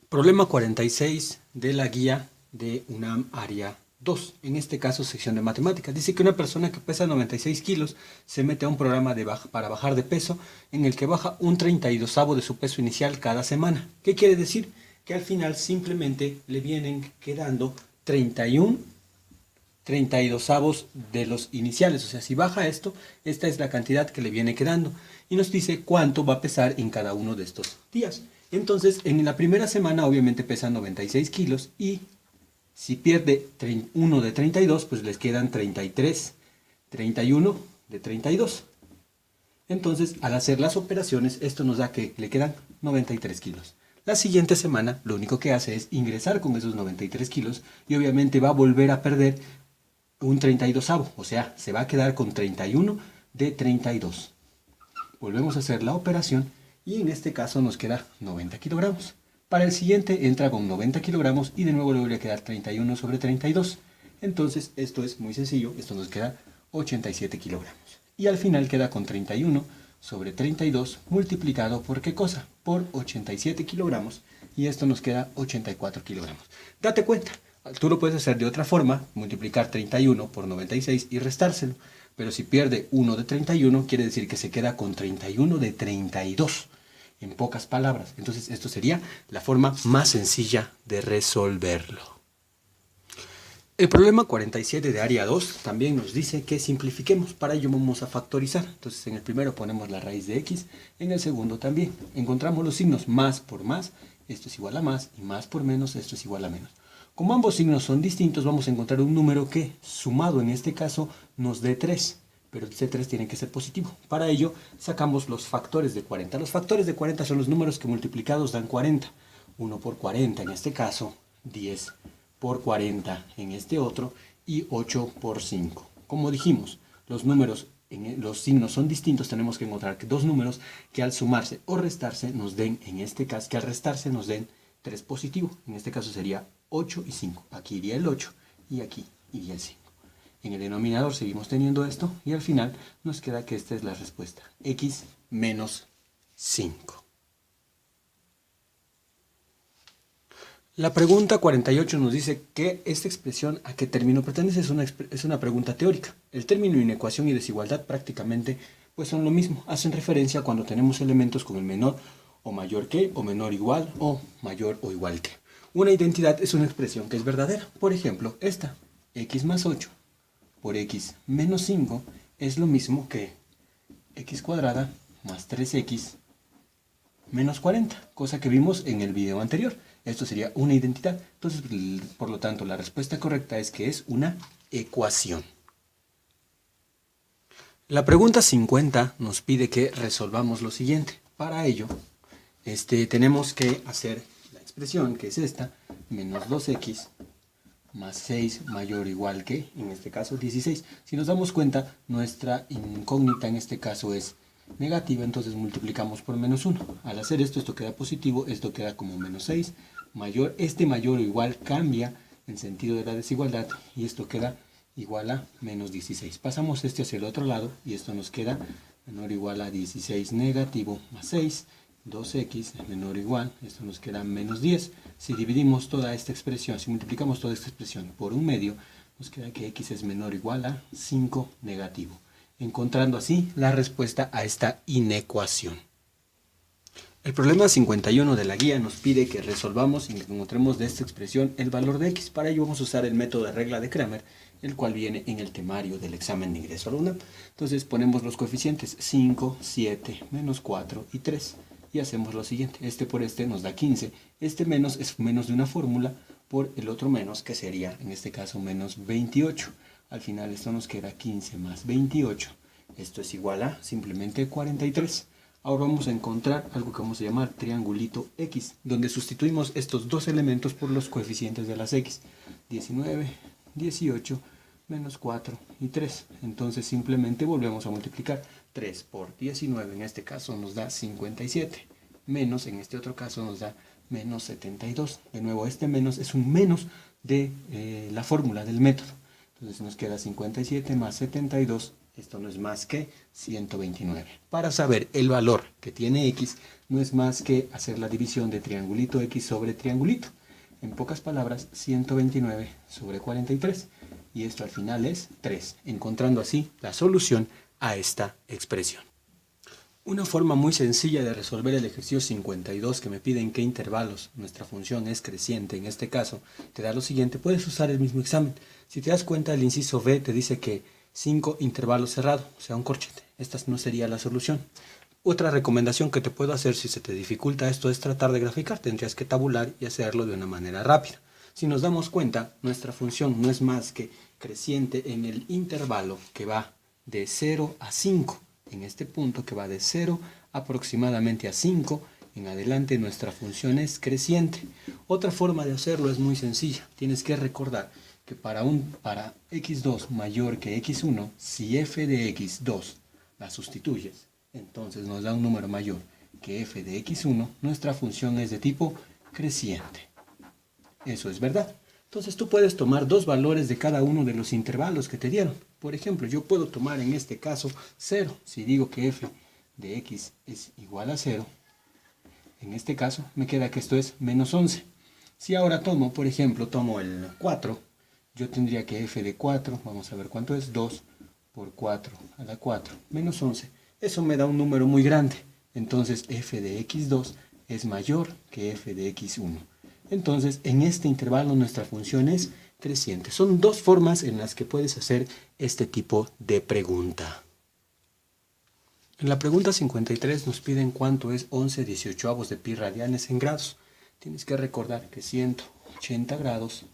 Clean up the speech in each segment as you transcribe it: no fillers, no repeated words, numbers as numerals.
Problema 46 de la guía de UNAM Área 2, en este caso sección de matemáticas. Dice que una persona que pesa 96 kilos se mete a un programa para bajar de peso en el que baja un 32avo de su peso inicial cada semana. ¿Qué quiere decir? Que al final simplemente le vienen quedando 32avos de los iniciales. O sea, si baja esto, esta es la cantidad que le viene quedando. Y nos dice cuánto va a pesar en cada uno de estos días. Entonces, en la primera semana obviamente pesa 96 kilos y si pierde uno de 32, pues les quedan 33, 31 de 32. Entonces, al hacer las operaciones, esto nos da que le quedan 93 kilos. La siguiente semana, lo único que hace es ingresar con esos 93 kilos y obviamente va a volver a perder un 32avo, o sea, se va a quedar con 31 de 32. Volvemos a hacer la operación y en este caso nos queda 90 kilogramos. Para el siguiente entra con 90 kilogramos y de nuevo le vuelve a quedar 31 sobre 32. Entonces esto es muy sencillo, esto nos queda 87 kilogramos. Y al final queda con 31 sobre 32 multiplicado por ¿qué cosa? Por 87 kilogramos y esto nos queda 84 kilogramos. Date cuenta, tú lo puedes hacer de otra forma, multiplicar 31 por 96 y restárselo. Pero si pierde 1 de 31, quiere decir que se queda con 31 de 32. En pocas palabras. Entonces, esto sería la forma más sencilla de resolverlo. El problema 47 de área 2 también nos dice que simplifiquemos. Para ello vamos a factorizar. Entonces, en el primero ponemos la raíz de x, en el segundo también. Encontramos los signos más por más, esto es igual a más, y más por menos, esto es igual a menos. Como ambos signos son distintos, vamos a encontrar un número que, sumado en este caso, nos dé 3. Pero ese 3 tiene que ser positivo. Para ello, sacamos los factores de 40. Los factores de 40 son los números que multiplicados dan 40. 1 por 40 en este caso, 10 por 40 en este otro, y 8 por 5. Como dijimos, los signos son distintos, tenemos que encontrar dos números que al sumarse o restarse nos den, en este caso, que al restarse nos den 3 positivo. En este caso sería 8 y 5. Aquí iría el 8 y aquí iría el 5. En el denominador seguimos teniendo esto y al final nos queda que esta es la respuesta. X menos 5. La pregunta 48 nos dice que esta expresión a qué término pertenece. Es una pregunta teórica. El término inecuación y desigualdad prácticamente pues son lo mismo. Hacen referencia cuando tenemos elementos con el menor o mayor que, o menor igual, o mayor o igual que. Una identidad es una expresión que es verdadera. Por ejemplo, esta, x más 8 por x menos 5 es lo mismo que x cuadrada más 3x menos 40, cosa que vimos en el video anterior. Esto sería una identidad. Entonces, por lo tanto, la respuesta correcta es que es una ecuación. La pregunta 50 nos pide que resolvamos lo siguiente. Para ello, tenemos que hacer la expresión, que es esta, menos 2x más 6 mayor o igual que, en este caso, 16. Si nos damos cuenta, nuestra incógnita en este caso es negativa, entonces multiplicamos por menos 1. Al hacer esto, esto queda positivo, esto queda como menos 6. Mayor o igual cambia en sentido de la desigualdad y esto queda igual a menos 16. Pasamos este hacia el otro lado y esto nos queda menor o igual a 16 negativo más 6. 2x menor o igual, esto nos queda menos 10. Si dividimos toda esta expresión, si multiplicamos toda esta expresión por un medio, nos queda que x es menor o igual a 5 negativo, encontrando así la respuesta a esta inecuación. El problema 51 de la guía nos pide que resolvamos y encontremos de esta expresión el valor de x. Para ello vamos a usar el método de regla de Cramer, el cual viene en el temario del examen de ingreso a la UNAM. Entonces ponemos los coeficientes 5, 7, menos 4 y 3. Y hacemos lo siguiente, este por este nos da 15, este menos es menos de una fórmula por el otro menos, que sería en este caso menos 28. Al final esto nos queda 15 más 28, esto es igual a simplemente 43. Ahora vamos a encontrar algo que vamos a llamar triangulito X, donde sustituimos estos dos elementos por los coeficientes de las X, 19, 18, menos 4 y 3. Entonces simplemente volvemos a multiplicar. 3 por 19 en este caso nos da 57, menos en este otro caso nos da menos 72. De nuevo, este menos es un menos de la fórmula del método. Entonces nos queda 57 más 72 Esto no es más que 129. Para saber el valor que tiene x, no es más que hacer la división de triangulito x sobre triangulito. En pocas palabras, 129 sobre 43. Y esto al final es 3, encontrando así la solución a esta expresión. Una forma muy sencilla de resolver el ejercicio 52 que me pide en qué intervalos nuestra función es creciente, en este caso, te da lo siguiente, puedes usar el mismo examen. Si te das cuenta, el inciso B te dice que 5 intervalos cerrados, o sea, un corchete. Esta no sería la solución. Otra recomendación que te puedo hacer si se te dificulta esto es tratar de graficar. Tendrías que tabular y hacerlo de una manera rápida. Si nos damos cuenta, nuestra función no es más que creciente en el intervalo que va de 0 a 5. En este punto que va de 0 aproximadamente a 5, en adelante nuestra función es creciente. Otra forma de hacerlo es muy sencilla. Tienes que recordar que para x2 mayor que x1, si f de x2 la sustituyes, entonces nos da un número mayor que f de x1, nuestra función es de tipo creciente. Eso es verdad. Entonces tú puedes tomar dos valores de cada uno de los intervalos que te dieron. Por ejemplo, yo puedo tomar en este caso 0. Si digo que f de x es igual a 0, en este caso me queda que esto es menos 11. Si ahora tomo, por ejemplo, tomo el 4, yo tendría que f de 4, vamos a ver cuánto es, 2 por 4 a la 4, menos 11. Eso me da un número muy grande. Entonces f de x2 es mayor que f de x1. Entonces, en este intervalo nuestra función es creciente. Son dos formas en las que puedes hacer este tipo de pregunta. En la pregunta 53 nos piden cuánto es 11/18 de pi radianes en grados. Tienes que recordar que 180 grados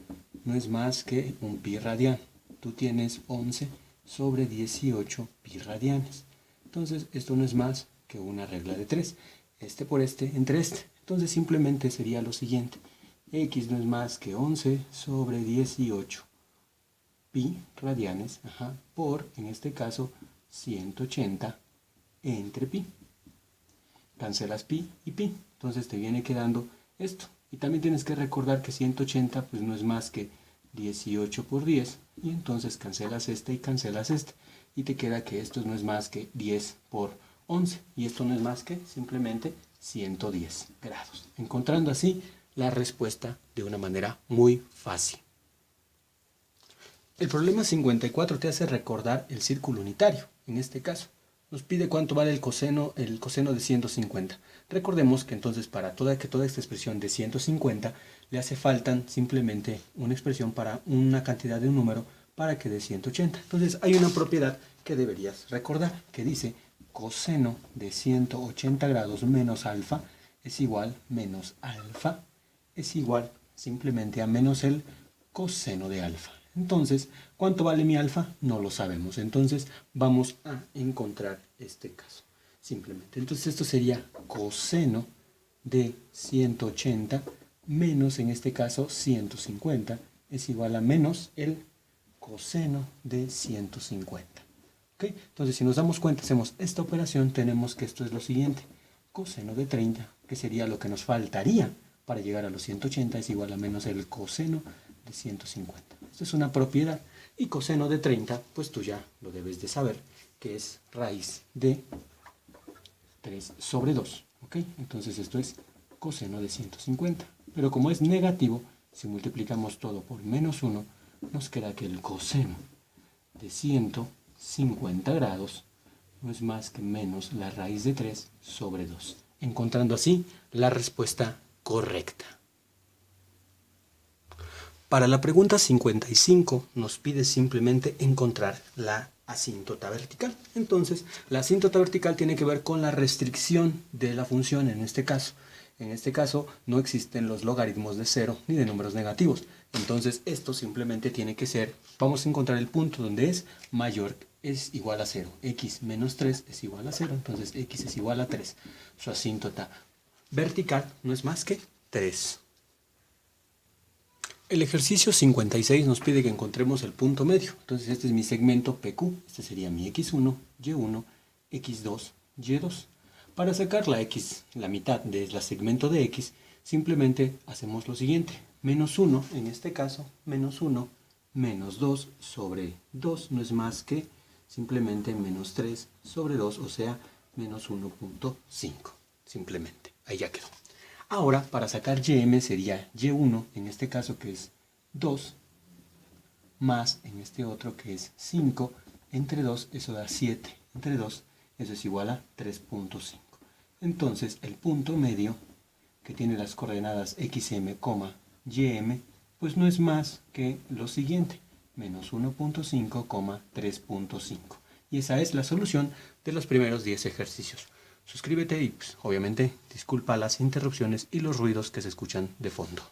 no es más que un pi radian. Tú tienes 11 sobre 18 pi radianes. Entonces, esto no es más que una regla de 3. Este por este entre este. Entonces, simplemente sería lo siguiente. X no es más que 11 sobre 18 pi radianes por, en este caso, 180 entre pi. Cancelas pi y pi. Entonces te viene quedando esto. Y también tienes que recordar que 180 pues no es más que 18 por 10. Y entonces cancelas este y cancelas este. Y te queda que esto no es más que 10 por 11. Y esto no es más que simplemente 110 grados. Encontrando así la respuesta de una manera muy fácil. El problema 54 te hace recordar el círculo unitario. En este caso, nos pide cuánto vale el coseno de 150. Recordemos que entonces para toda esta expresión de 150 le hace falta simplemente una expresión para una cantidad de un número para que dé 180. Entonces hay una propiedad que deberías recordar que dice coseno de 180 grados menos alfa es igual menos alfa es igual simplemente a menos el coseno de alfa. Entonces, ¿cuánto vale mi alfa? No lo sabemos. Entonces, vamos a encontrar este caso. Simplemente. Entonces, esto sería coseno de 180 menos, en este caso, 150 es igual a menos el coseno de 150. ¿Okay? Entonces, si nos damos cuenta, hacemos esta operación, tenemos que esto es lo siguiente. Coseno de 30, que sería lo que nos faltaría para llegar a los 180, es igual a menos el coseno de 150. Esto es una propiedad. Y coseno de 30, pues tú ya lo debes de saber, que es raíz de 3 sobre 2. ¿Ok? Entonces esto es coseno de 150. Pero como es negativo, si multiplicamos todo por menos 1, nos queda que el coseno de 150 grados no es más que menos la raíz de 3 sobre 2. Encontrando así la respuesta correcta. Para la pregunta 55 nos pide simplemente encontrar la asíntota vertical. Entonces, la asíntota vertical tiene que ver con la restricción de la función en este caso. En este caso no existen los logaritmos de 0 ni de números negativos. Entonces, esto simplemente tiene que ser, vamos a encontrar el punto donde es mayor, es igual a 0. X menos 3 es igual a 0, entonces X es igual a 3. Su asíntota vertical no es más que 3. El ejercicio 56 nos pide que encontremos el punto medio. Entonces este es mi segmento PQ, este sería mi X1, Y1, X2, Y2. Para sacar la mitad del segmento de X, simplemente hacemos lo siguiente. Menos 1, en este caso, menos 1, menos 2 sobre 2 no es más que simplemente menos 3 sobre 2, o sea, menos 1.5. Simplemente, ahí ya quedó. Ahora, para sacar ym sería y1, en este caso que es 2, más en este otro que es 5, entre 2 eso da 7, entre 2 eso es igual a 3.5. Entonces el punto medio que tiene las coordenadas xm, ym, pues no es más que lo siguiente, menos 1.5, 3.5. Y esa es la solución de los primeros 10 ejercicios. Suscríbete y pues, obviamente disculpa las interrupciones y los ruidos que se escuchan de fondo.